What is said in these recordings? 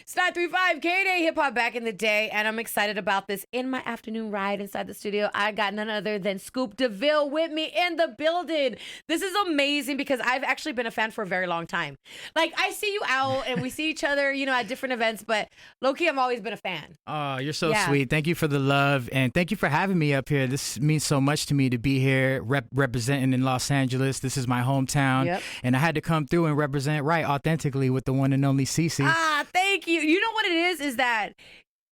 It's 935 KDAY Hip Hop back in the day, and I'm excited about this. In my afternoon ride inside the studio, I got none other than Scoop DeVille with me in the building. This is amazing because I've actually been a fan for a very long time. Like, I see you out and we see each other, at different events, but low-key, I've always been a fan. Oh, you're so sweet. Thank you for the love, and thank you for having me up here. This means so much to me to be here representing in Los Angeles. This is my hometown, and I had to come through and represent right authentically with the one and only Cece. Thank you. You know what it is that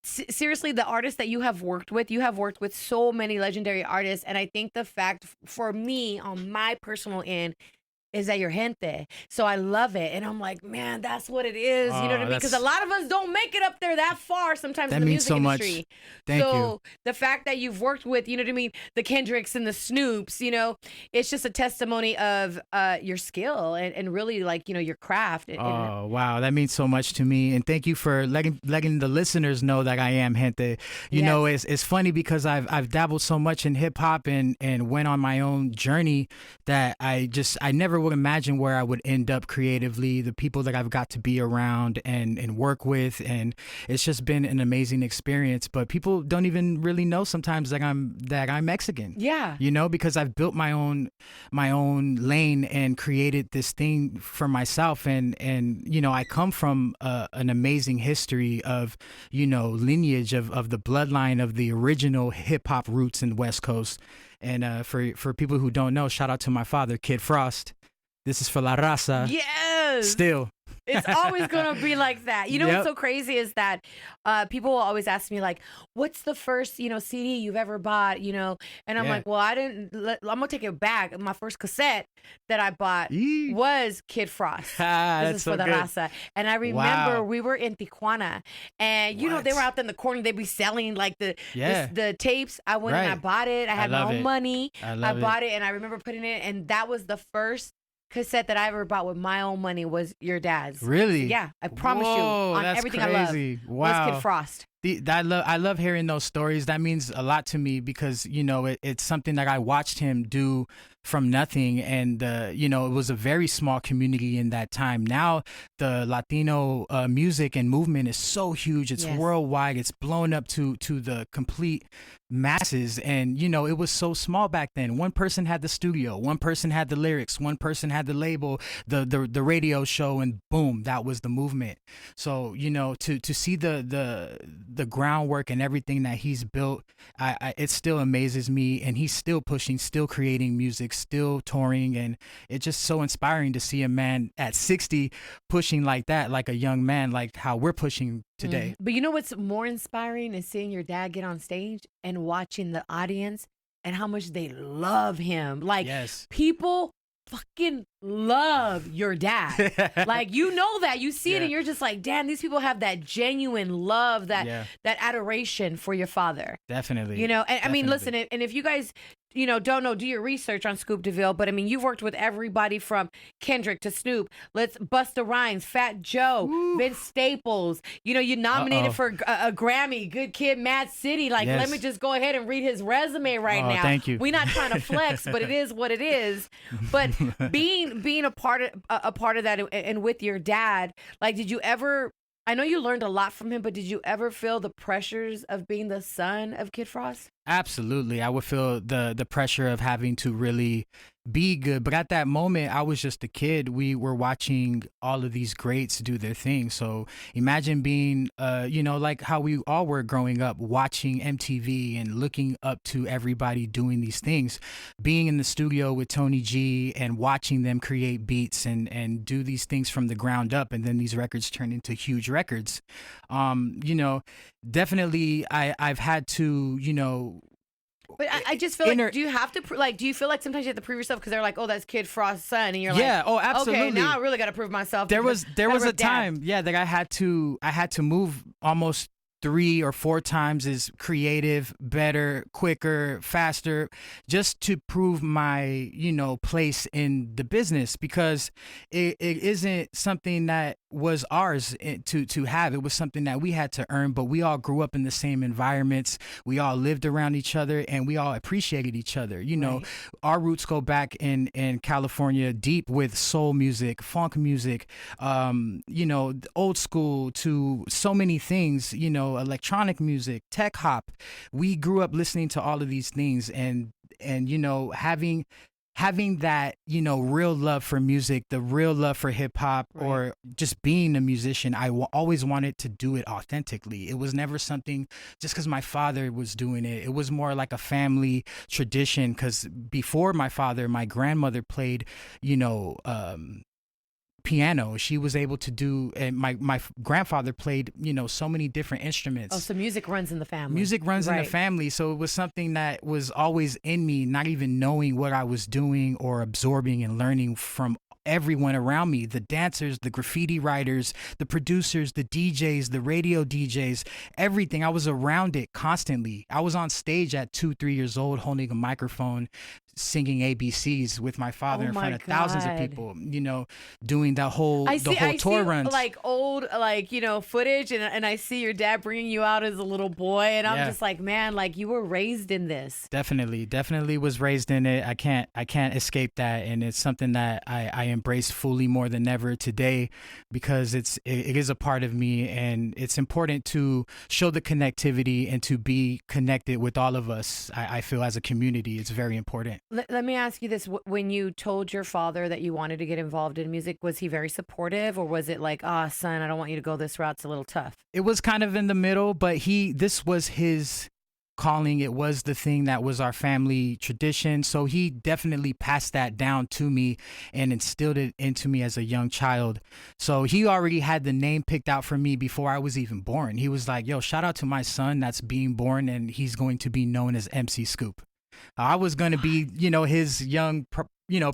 seriously, the artists that you have worked with so many legendary artists, and I think the fact for me on my personal end is that you're gente. So I love it. And I'm like, man, that's what it is. You know what I mean? Because a lot of us don't make it up there that far sometimes in the music industry. Much. Thank you. The fact that you've worked with, you know what I mean, the Kendricks and the Snoops, it's just a testimony of your skill and really like, your craft. Oh, wow. That means so much to me. And thank you for letting the listeners know that I am gente. You know, it's funny because I've dabbled so much in hip hop and went on my own journey that I never would imagine where I would end up creatively, the people that I've got to be around and work with, and it's just been an amazing experience. But people don't even really know sometimes that I'm Mexican. Yeah. Because I've built my own lane and created this thing for myself, and I come from an amazing history of lineage of the bloodline of the original hip hop roots in the West Coast. And for people who don't know, shout out to my father, Kid Frost. This is for La Raza. Yes. Still. It's always going to be like that. What's so crazy is that people will always ask me, like, what's the first, CD you've ever bought, And I'm like, well, I'm going to take it back. My first cassette that I bought was Kid Frost. This is for La Raza. And I remember we were in Tijuana, and, they were out there in the corner. They'd be selling, like, the tapes. I went and I bought it. I had my own money. I bought it, and I remember putting it, and that was the first cassette that I ever bought with my own money was your dad's. Really? Yeah, I promise you. On that's everything crazy. I love. Wow. Was Kid Frost. I love hearing those stories. That means a lot to me because it's something that I watched him do from nothing, and it was a very small community in that time. Now the Latino music and movement is so huge. It's worldwide. It's blown up to the complete masses, and it was so small back then. One person had the studio, one person had the lyrics, one person had the label, the radio show, and boom, that was the movement. So to see the groundwork and everything that he's built, it still amazes me, and he's still pushing, still creating music, still touring, and it's just so inspiring to see a man at 60 pushing like that, like a young man, like how we're pushing today. But you know what's more inspiring is seeing your dad get on stage and watching the audience and how much they love him. Like, people fucking love your dad. Like, that you see it and you're just like, damn, these people have that genuine love, that adoration for your father. Definitely. I mean, listen, and if you guys don't know, do your research on Scoop DeVille, but I mean, you've worked with everybody from Kendrick to Snoop, Busta Rhymes, Fat Joe, Vince Staples, you nominated for a Grammy, Good Kid, Mad City. Like, let me just go ahead and read his resume right now. Thank you. We're not trying to flex, but it is what it is. But being a part of that and with your dad, like, did you ever, I know you learned a lot from him, but did you ever feel the pressures of being the son of Kid Frost? Absolutely. I would feel the pressure of having to really be good. But at that moment, I was just a kid. We were watching all of these greats do their thing. So imagine being, like how we all were growing up, watching MTV and looking up to everybody doing these things, being in the studio with Tony G and watching them create beats and do these things from the ground up. And then these records turn into huge records. Definitely I've had to, but I just feel like, do you have to, do you feel like sometimes you have to prove yourself because they're like, oh, that's Kid Frost's son, and you're like, absolutely. Okay, now I really got to prove myself. There was a time, that I had to move almost 3 or 4 times as creative, better, quicker, faster, just to prove my, place in the business, because it isn't something that was ours to have. It was something that we had to earn, but we all grew up in the same environments. We all lived around each other, and we all appreciated each other. You know, our roots go back in California deep with soul music, funk music, you know, old school to so many things, you know, electronic music, tech hop. We grew up listening to all of these things, and you know, having that, you know, real love for music, the real love for hip hop, or just being a musician, I always wanted to do it authentically. It was never something just because my father was doing it. It was more like a family tradition, because before my father, my grandmother played, you know, piano. She was able to do, and my grandfather played, you know, so many different instruments. Oh, so music runs in the family. Music runs in the family. So it was something that was always in me, not even knowing what I was doing or absorbing and learning from everyone around me, the dancers, the graffiti writers, the producers, the DJs, the radio DJs, everything. I was around it constantly. I was on stage at 2-3 years old holding a microphone, singing ABCs with my father in front of thousands of people, you know, doing the whole tour runs. Like old, like, you know, footage, and I see your dad bringing you out as a little boy, and I'm just like, man, like, you were raised in this. Definitely was raised in it. I can't escape that, and it's something that I embrace fully more than ever today, because it is a part of me, and it's important to show the connectivity and to be connected with all of us. I feel as a community, it's very important. Let me ask you this. When you told your father that you wanted to get involved in music, was he very supportive, or was it like, son, I don't want you to go this route, it's a little tough? It was kind of in the middle, but this was his calling. It was the thing that was our family tradition. So he definitely passed that down to me and instilled it into me as a young child. So he already had the name picked out for me before I was even born. He was like, yo, shout out to my son that's being born, and he's going to be known as MC Scoop. I was going to be, you know, his young,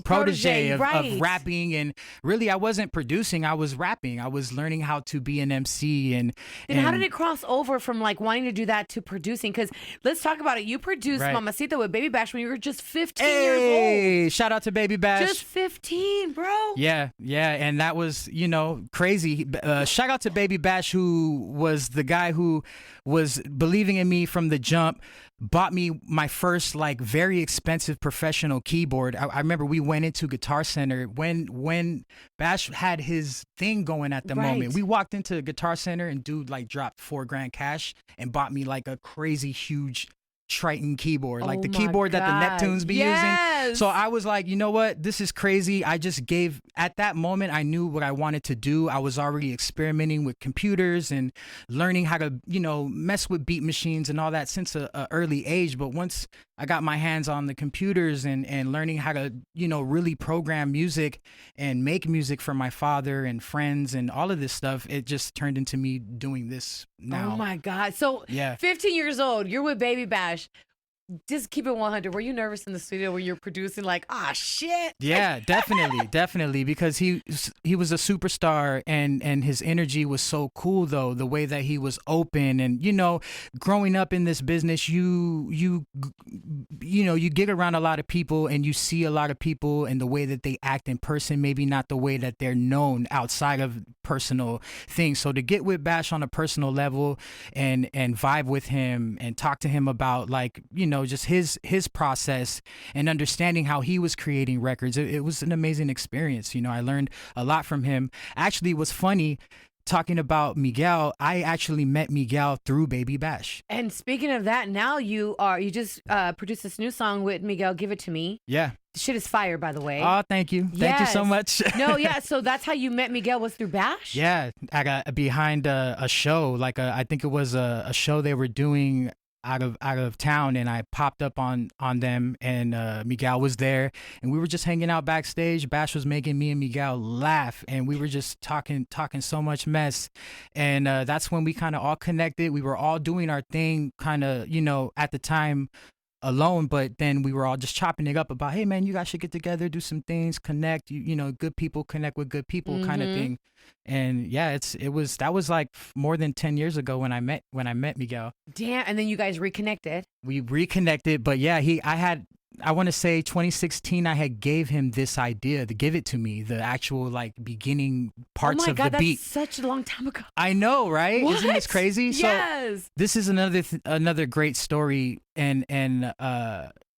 protege of rapping, and really I wasn't producing, I was rapping. I was learning how to be an MC. And how did it cross over from like wanting to do that to producing? Because let's talk about it. You produced Mamacita with BabyBash when you were just 15 years old. Shout out to BabyBash. Just 15, bro. Yeah. And that was, you know, crazy. Shout out to BabyBash, who was the guy who was believing in me from the jump, bought me my first like very expensive professional keyboard. I remember we went into Guitar Center when Bash had his thing going at the moment. We walked into Guitar Center, and dude like dropped $4,000 cash and bought me like a crazy huge Triton keyboard, like the keyboard that the Neptunes be using. So I was like, you know what? This is crazy. I just gave, at that moment, I knew what I wanted to do. I was already experimenting with computers and learning how to, you know, mess with beat machines and all that since an early age. But once I got my hands on the computers and learning how to, you know, really program music and make music for my father and friends and all of this stuff, it just turned into me doing this now. Oh my God. So 15 years old, you're with BabyBash. Just keep it 100. Were you nervous in the studio when you're producing, like, shit? Yeah, definitely, because he was a superstar, and his energy was so cool, though, the way that he was open. And, you know, growing up in this business, you get around a lot of people, and you see a lot of people and the way that they act in person, maybe not the way that they're known outside of personal things. So to get with Bash on a personal level and vibe with him and talk to him about, like, you know, just his process and understanding how he was creating records, it was an amazing experience. You know, I learned a lot from him. Actually, it was funny talking about Miguel. I actually met Miguel through BabyBash. And speaking of that, now you just produced this new song with Miguel, Give It To Me. Yeah. The shit is fire, by the way. Oh, thank you. Thank you so much. So that's how you met Miguel, was through Bash? Yeah, I got behind a show, like I think it was a show they were doing out of town, and I popped up on them, and Miguel was there, and we were just hanging out backstage. Bash was making me and Miguel laugh, and we were just talking so much mess, and that's when we kind of all connected. We were all doing our thing, kind of, you know, at the time alone, but then we were all just chopping it up about, hey man, you guys should get together, do some things, connect. You know, good people connect with good people, kind of thing. And yeah, that was like more than 10 years ago when I met Miguel. Damn. And then you guys reconnected. We reconnected, but yeah, I want to say 2016, I had gave him this idea to give it to me, the actual like beginning parts of the beat. That's such a long time ago. I know, right? What? Isn't this crazy? Yes. So this is another great story, and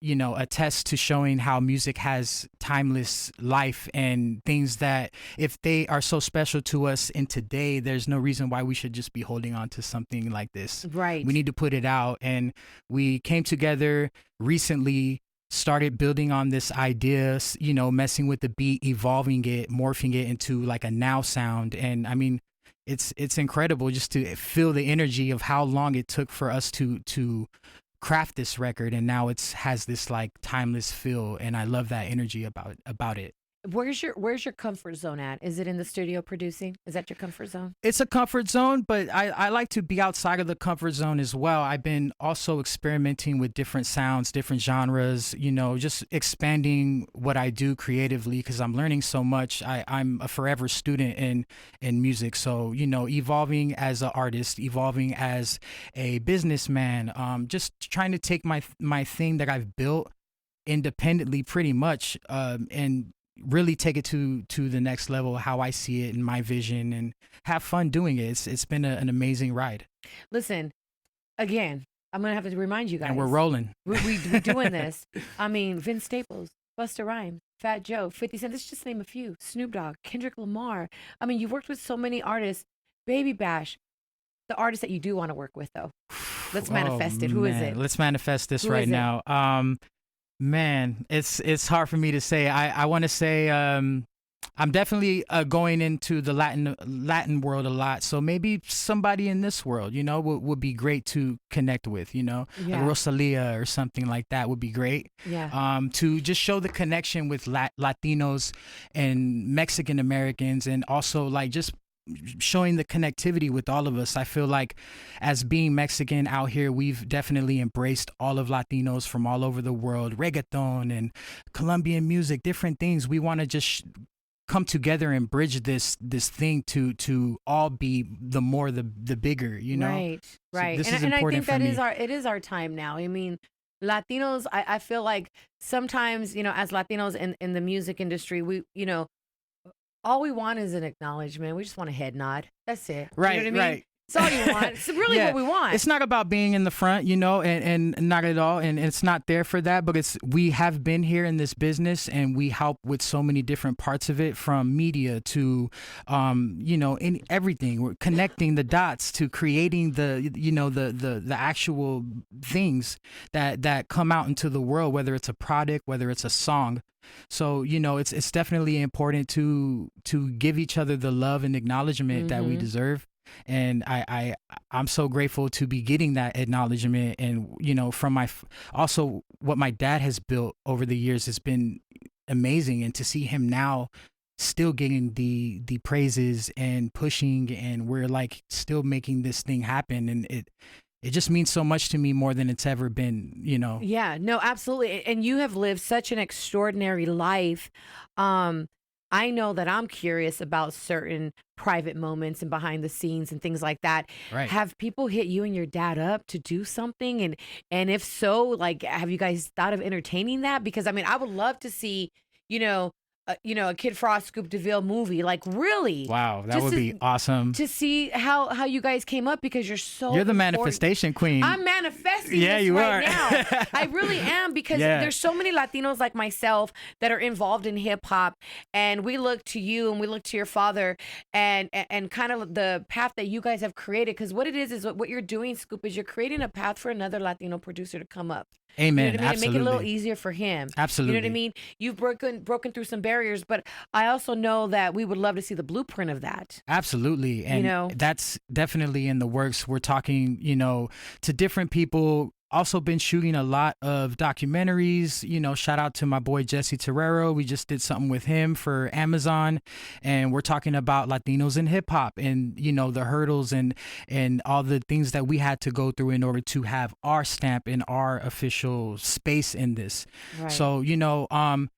you know, attests to showing how music has timeless life and things that if they are so special to us in today, there's no reason why we should just be holding on to something like this. Right. We need to put it out. And we came together recently, started building on this idea, you know, messing with the beat, evolving it, morphing it into like a now sound. And I mean, it's incredible just to feel the energy of how long it took for us to craft this record, and now it's has this like timeless feel, and I love that energy about it. Where's your comfort zone at? Is it in the studio producing? Is that your comfort zone? It's a comfort zone, but I like to be outside of the comfort zone as well. I've been also experimenting with different sounds, different genres, you know, just expanding what I do creatively because I'm learning so much. I'm a forever student in music. So, you know, evolving as an artist, evolving as a businessman, just trying to take my thing that I've built independently pretty much, and really take it to the next level, how I see it and my vision, and have fun doing it. It's been an amazing ride. Listen, again, I'm going to have to remind you guys. And we're rolling. We're doing this. I mean, Vince Staples, Busta Rhymes, Fat Joe, 50 Cent, let's just name a few. Snoop Dogg, Kendrick Lamar. I mean, you've worked with so many artists. BabyBash. The artist that you do want to work with, though. Let's manifest it. Who is it? Let's manifest this Who right now. Man, it's hard for me to say. I want to say I'm definitely going into the Latin world a lot. So maybe somebody in this world, you know, would be great to connect with, you know, like Rosalia or something like that would be great. Yeah. To just show the connection with Latinos and Mexican Americans, and also like just showing the connectivity with all of us. I feel like as being Mexican out here, we've definitely embraced all of Latinos from all over the world, reggaeton and Colombian music, different things. We want to just come together and bridge this thing to all be the bigger, you know? Right. So this is and important I think for me. it is our time now. I mean, Latinos, I feel like sometimes, you know, as Latinos in the music industry, we, you know, all we want is an acknowledgement. We just want a head nod. That's it. Right, you know what I mean? right. That's all you want. It's really what we want. It's not about being in the front, you know, and not at all. And it's not there for that. But we have been here in this business, and we help with so many different parts of it, from media to, you know, in everything. We're connecting the dots to creating the actual things that come out into the world, whether it's a product, whether it's a song. So, you know, it's definitely important to give each other the love and acknowledgement that we deserve. And I'm so grateful to be getting that acknowledgement. And, you know, from also what my dad has built over the years has been amazing. And to see him now still getting the praises and pushing, and we're like still making this thing happen. And it just means so much to me, more than it's ever been, you know? Yeah, no, absolutely. And you have lived such an extraordinary life. I know that I'm curious about certain private moments and behind the scenes and things like that. Right. Have people hit you and your dad up to do something? And if so, like, have you guys thought of entertaining that? Because I mean, I would love to see, a Kid Frost, Scoop DeVille movie. Like, really? Wow, that would be awesome. To see how you guys came up, because you're the important. manifestation queen. I'm manifesting this you right are. now. I really am, because there's so many Latinos like myself that are involved in hip hop, and we look to you and we look to your father and kind of the path that you guys have created. Because what it is what you're doing, Scoop, is you're creating a path for another Latino producer to come up. Amen. You know what I mean? Absolutely. And make it a little easier for him. Absolutely. You know what I mean? You've broken through some barriers, but I also know that we would love to see the blueprint of that. Absolutely. And that's definitely in the works. We're talking, you know, to different people. Also been shooting a lot of documentaries, you know, shout out to my boy Jesse Terrero. We just did something with him for Amazon, and we're talking about Latinos in hip hop and, you know, the hurdles and all the things that we had to go through in order to have our stamp in our official space in this. Right. So, you know,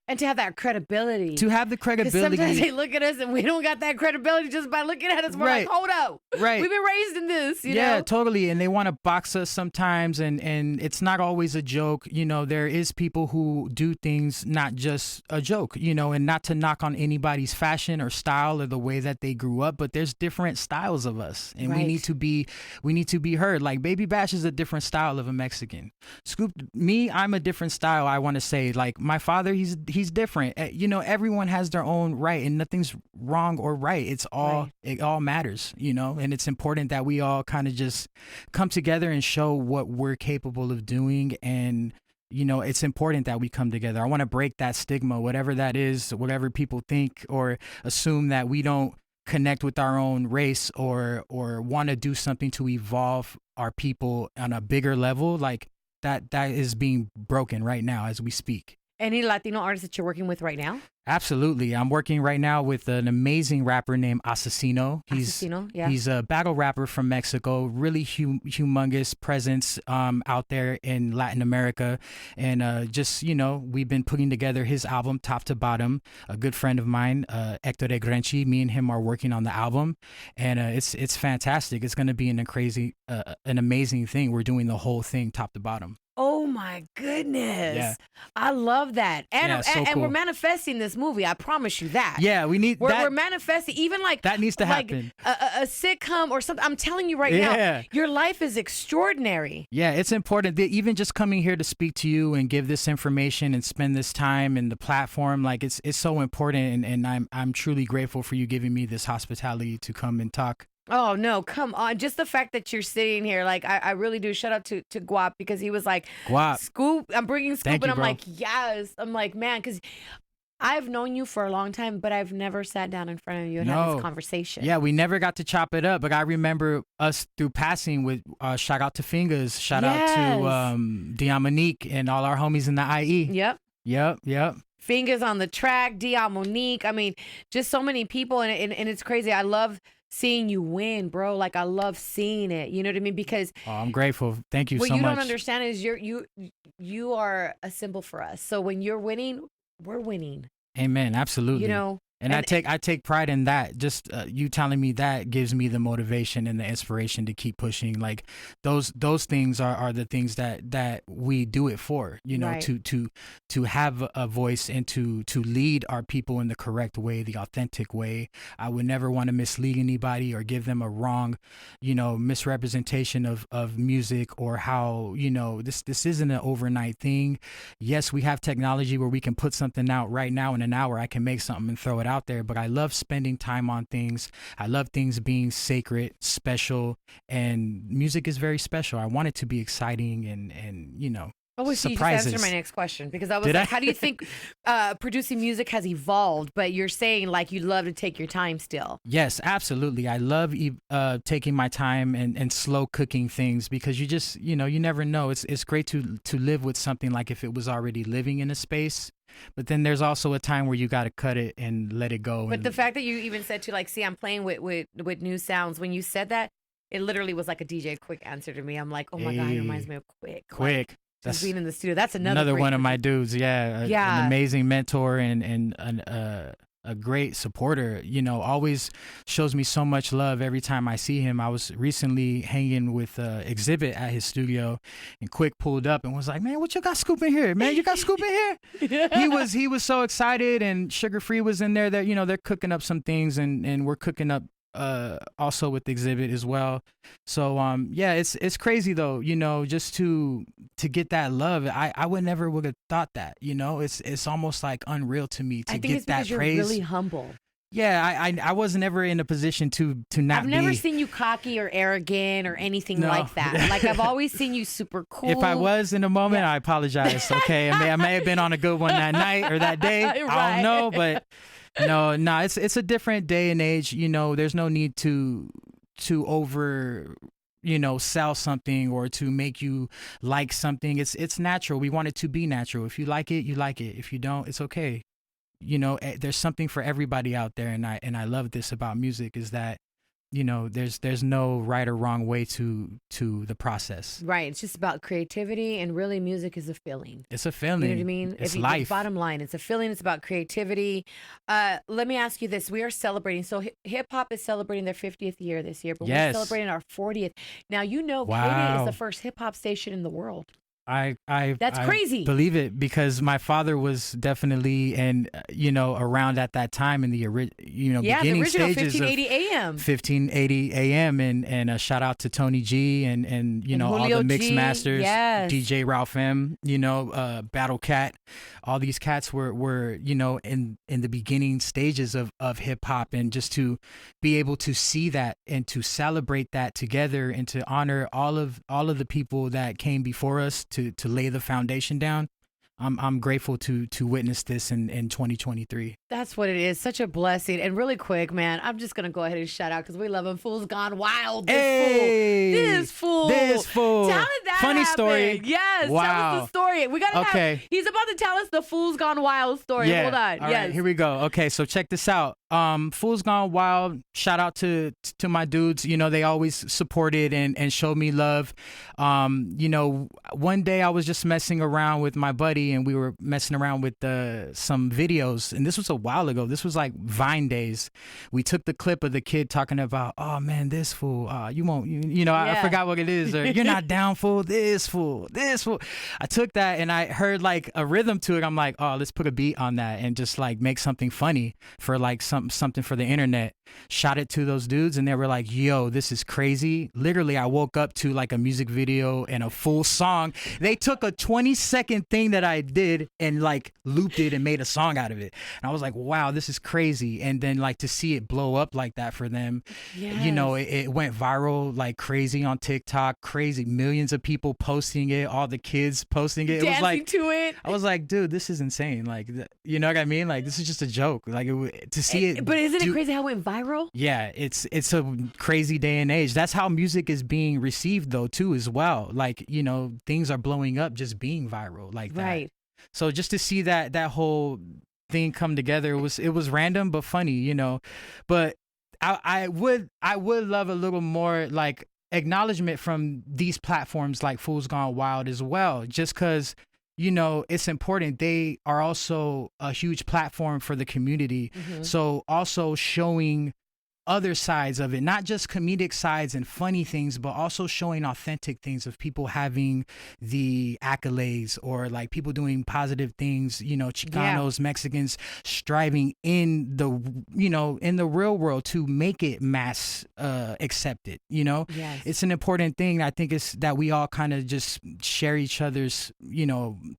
and to have that credibility. To have the credibility. Sometimes they look at us and we don't got that credibility just by looking at us. We're like, hold up. Right. We've been raised in this, you know? Yeah, totally. And they want to box us sometimes and and it's not always a joke. You know, there is people who do things not just a joke, you know, and not to knock on anybody's fashion or style or the way that they grew up, but there's different styles of us, and we need to be heard. Like BabyBash is a different style of a Mexican. Scoop, me, I'm a different style. I want to say, like, my father, he's different. You know, everyone has their own right, and nothing's wrong or right. It's all it all matters, you know, and it's important that we all kind of just come together and show what we're capable of doing. And you know, it's important that we come together. I want to break that stigma, whatever that is, whatever people think or assume, that we don't connect with our own race or want to do something to evolve our people on a bigger level. Like that is being broken right now as we speak. Any Latino artists that you're working with right now? Absolutely. I'm working right now with an amazing rapper named Asesino. He's a battle rapper from Mexico, really humongous presence out there in Latin America. And just, you know, we've been putting together his album top to bottom. A good friend of mine, Hector de Grenchi, me and him are working on the album. And it's fantastic. It's going to be an amazing thing. We're doing the whole thing top to bottom. Oh my goodness. Yeah. I love that. And cool. We're manifesting this movie. I promise you that. Yeah, we need we're manifesting, even like that needs to happen. A sitcom or something. I'm telling you right now, your life is extraordinary. Yeah, it's important that even just coming here to speak to you and give this information and spend this time in the platform, like it's so important, and I'm truly grateful for you giving me this hospitality to come and talk. Oh, no, come on. Just the fact that you're sitting here, like, I really do. Shout out to Guap, because he was like, Guap. Scoop, I'm bringing Scoop. Thank and you, I'm bro. like, yes. I'm like, man, because I've known you for a long time, but I've never sat down in front of you and had this conversation. Yeah, we never got to chop it up, but I remember us through passing with, shout out to Fingers, shout out to Diamonique and all our homies in the IE. Yep. Fingers on the track, Diamonique. I mean, just so many people, and it's crazy. I love seeing you win, bro. Like, I love seeing it. You know what I mean? Because I'm grateful. Thank you so much. What you don't understand is you are a symbol for us. So when you're winning, we're winning. Amen. Absolutely. You know, and I take pride in that. Just you telling me that gives me the motivation and the inspiration to keep pushing. Like those things are the things that we do it for. You know, to have a voice and to lead our people in the correct way, the authentic way. I would never want to mislead anybody or give them a wrong, you know, misrepresentation of music, or how, you know, this isn't an overnight thing. Yes, we have technology where we can put something out right now in an hour. I can make something and throw it out there, but I love spending time on things. I love things being sacred, special, and music is very special. I want it to be exciting and you know, surprises. You just answered my next question, because I was how do you think producing music has evolved? But you're saying like you'd love to take your time still. Yes, absolutely. I love taking my time and slow cooking things, because you just, you know, you never know. It's great to live with something like if it was already living in a space. But then there's also a time where you got to cut it and let it go. But the fact that you even said to like, see, I'm playing with new sounds. When you said that, it literally was like a DJ Quick answer to me. I'm like, oh my God, it reminds me of Quick. Quick. That's being in the studio. That's another one of my dudes. Yeah. An amazing mentor and a great supporter, you know, always shows me so much love every time I see him. I was recently hanging with Exhibit at his studio, and Quick pulled up and was like, man, what you got Scoop in here? Man, you got Scoop in here? He was so excited, and Sugar Free was in there. That, you know, they're cooking up some things, and we're cooking up also with Exhibit as well. So it's crazy though, you know, just to get that love. I would never would have thought that, you know. It's almost like unreal to me to get that praise. You're really humble. Yeah, I wasn't ever in a position to not I've never seen you cocky or arrogant or anything like that. Like, I've always seen you super cool. If I was in a moment, I apologize. Okay, I may have been on a good one that night or that day. I don't know, but no, it's a different day and age. You know, there's no need to over, you know, sell something or to make you like something. It's natural. We want it to be natural. If you like it, you like it. If you don't, it's okay. You know, there's something for everybody out there, and I love this about music, is that, there's no right or wrong way to the process. Right. It's just about creativity, and really music is a feeling. It's a feeling. You know what I mean? It's life. Bottom line, it's a feeling. It's about creativity. Let me ask you this. We are celebrating. So hip hop is celebrating their 50th year this year, but we're celebrating our 40th. Now, KDAY is the first hip hop station in the world. That's crazy. Believe it, because my father was definitely around at that time in the beginning the original stages 1580 AM. 1580 AM, and a shout out to Tony G and all the mix masters, DJ Ralph M, Battle Cat, all these cats were in the beginning stages of hip hop, and just to be able to see that and to celebrate that together and to honor all of the people that came before us to lay the foundation down. I'm grateful to witness this in 2023. That's what it is. Such a blessing. And really quick, man, I'm just going to go ahead and shout out because we love him. Fool's Gone Wild. This fool. Tell us that funny happened. Story. Yes. Wow. Tell us the story. We got to he's about to tell us the Fool's Gone Wild story. Yeah. Hold on. All right, here we go. Okay, so check this out. Fool's Gone Wild. Shout out to my dudes. They always supported and showed me love. One day I was just messing around with my buddy, and we were messing around with some videos, and this was a while ago. This was like Vine days. We took the clip of the kid talking about, oh man, this fool, you won't, I forgot what it is, or you're not down, fool, this fool. I took that and I heard like a rhythm to it. I'm like, oh, let's put a beat on that and just like make something funny for like something for the internet. Shot it to those dudes, and they were like, yo, this is crazy. Literally, I woke up to like a music video and a full song. They took a 20-second thing that I did and like looped it and made a song out of it. And I was like, wow, this is crazy. And then like to see it blow up like that for them, it went viral like crazy on TikTok, crazy, millions of people posting it, all the kids posting it. Dancing it was like to it. I was like, dude, this is insane. Like, you know what I mean? Like, this is just a joke. Like, to see it. But isn't it crazy how it went viral? Yeah, it's a crazy day and age. That's how music is being received though too as well. Like, things are blowing up just being viral like that. Right. So just to see that whole thing come together, it was random but funny, But I would love a little more like acknowledgement from these platforms like Fool's Gone Wild as well, just because it's important. They are also a huge platform for the community. Mm-hmm. So also showing other sides of it, not just comedic sides and funny things, but also showing authentic things of people having the accolades or like people doing positive things, Chicanos, Mexicans striving in the real world to make it mass accepted, Yes. It's an important thing. I think it's that we all kind of just share each other's,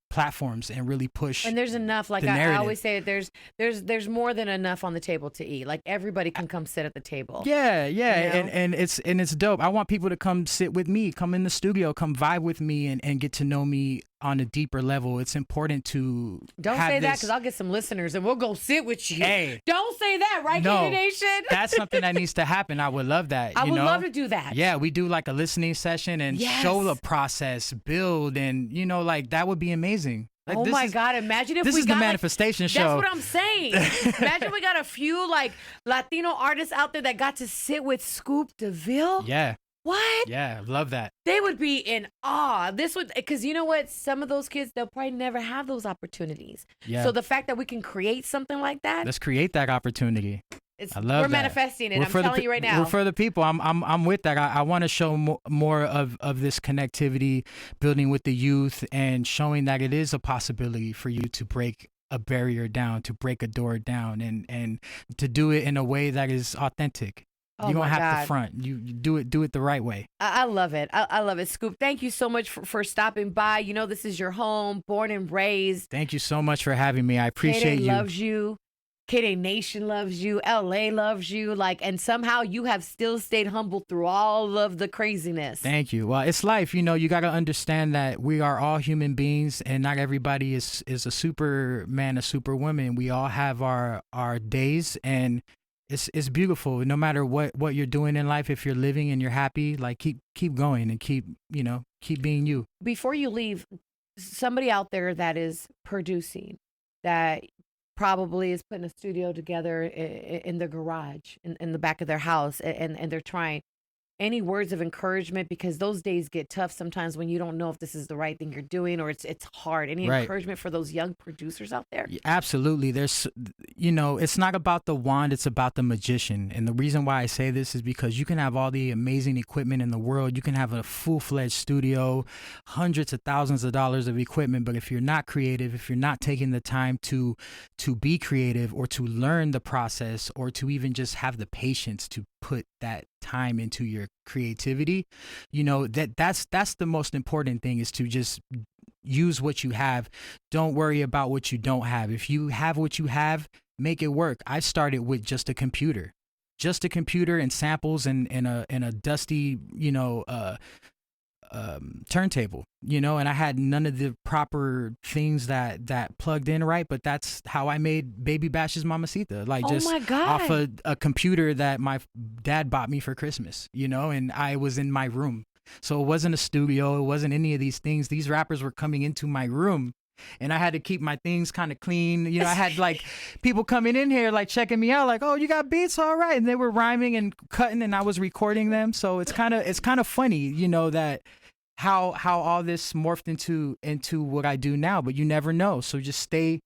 platforms and really push. And there's enough, like I always say, there's more than enough on the table to eat. Like everybody can come sit at the table. Yeah. And it's dope. I want people to come sit with me, come in the studio, come vibe with me and get to know me on a deeper level. It's important to don't say that, because I'll get some listeners and we'll go sit with you. Hey, don't say that, right, no, KDAY Nation? That's something that needs to happen. I would love that. I would love to do that. Yeah, we do like a listening session and show the process, build, and like that would be amazing. Like, oh my God! Imagine if this we is got the manifestation show. That's what I'm saying. Imagine we got a few like Latino artists out there that got to sit with Scoop DeVille. Yeah. What? Yeah, love that. They would be in awe. This would, because you know what? Some of those kids, they'll probably never have those opportunities. Yeah. So the fact that we can create something like that. Let's create that opportunity. I love we're manifesting it. I'm telling you right now. We're for the people. I'm with that. I want to show more of this connectivity, building with the youth, and showing that it is a possibility for you to break a barrier down, to break a door down, and to do it in a way that is authentic. Oh, you don't have to front. You do it the right way. I love it. I love it. Scoop, thank you so much for stopping by. This is your home, born and raised. Thank you so much for having me. I appreciate you. KDAY loves you. KDAY Nation loves you. LA loves you. And somehow you have still stayed humble through all of the craziness. Thank you. Well, it's life. You got to understand that we are all human beings, and not everybody is a superman, a superwoman. We all have our days, and it's beautiful. No matter what you're doing in life, if you're living and you're happy, like keep going and keep being you. Before you leave, somebody out there that is producing, that probably is putting a studio together in their garage, in the back of their house, and they're trying. Any words of encouragement, because those days get tough sometimes when you don't know if this is the right thing you're doing, or it's hard. Any encouragement for those young producers out there? Absolutely. There's, it's not about the wand, it's about the magician. And the reason why I say this is because you can have all the amazing equipment in the world. You can have a full-fledged studio, hundreds of thousands of dollars of equipment, but if you're not creative, if you're not taking the time to be creative, or to learn the process, or to even just have the patience to put that time into your creativity, that's the most important thing, is to just use what you have. Don't worry about what you don't have. If you have what you have, make it work. I started with just a computer and samples and a dusty, turntable, and I had none of the proper things that plugged in right, but that's how I made BabyBash's Mamacita, off a computer that my dad bought me for Christmas, and I was in my room. So it wasn't a studio, it wasn't any of these things. These rappers were coming into my room, and I had to keep my things kind of clean. I had people coming in here checking me out, oh, you got beats, all right, and they were rhyming and cutting, and I was recording them. So it's kind of funny, that how all this morphed into what I do now. But you never know, so just stay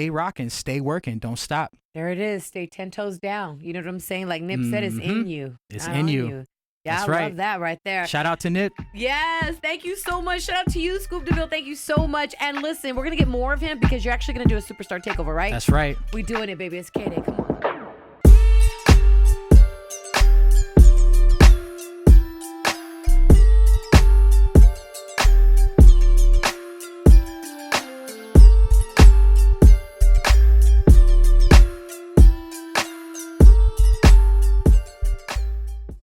rocking, stay working, don't stop. There it is. Stay 10 toes down. You know what I'm saying? Like Nip said, it's in you. It's in you. Yeah, that's I love that right there. Shout out to Nip. Yes, thank you so much. Shout out to you, Scoop DeVille. Thank you so much. And listen, we're going to get more of him because you're actually going to do a Superstar Takeover, right? That's right. We doing it, baby. It's KDAY. Come on.